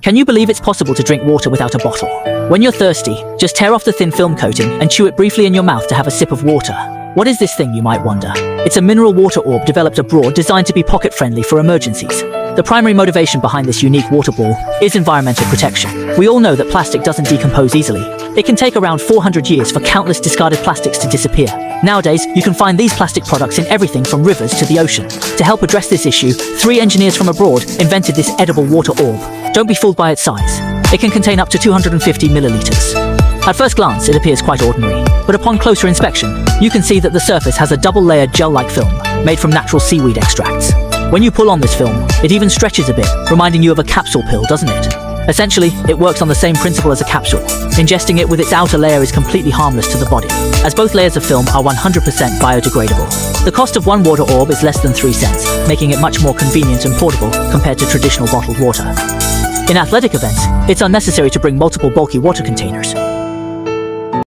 Can you believe it's possible to drink water without a bottle? When you're thirsty, just tear off the thin film coating and chew it briefly in your mouth to have a sip of water. What is this thing, you might wonder? It's a mineral water orb developed abroad designed to be pocket-friendly for emergencies. The primary motivation behind this unique water ball is environmental protection. We all know that plastic doesn't decompose easily. It can take around 400 years for countless discarded plastics to disappear. Nowadays, you can find these plastic products in everything from rivers to the ocean. To help address this issue, 3 engineers from abroad invented this edible water orb. Don't be fooled by its size. It can contain up to 250 milliliters. At first glance, it appears quite ordinary, but upon closer inspection, you can see that the surface has a double-layered gel-like film made from natural seaweed extracts. When you pull on this film, it even stretches a bit, reminding you of a capsule pill, doesn't it? Essentially, it works on the same principle as a capsule. Ingesting it with its outer layer is completely harmless to the body, as both layers of film are 100% biodegradable. The cost of one water orb is less than 3 cents, making it much more convenient and portable compared to traditional bottled water. In athletic events, it's unnecessary to bring multiple bulky water containers.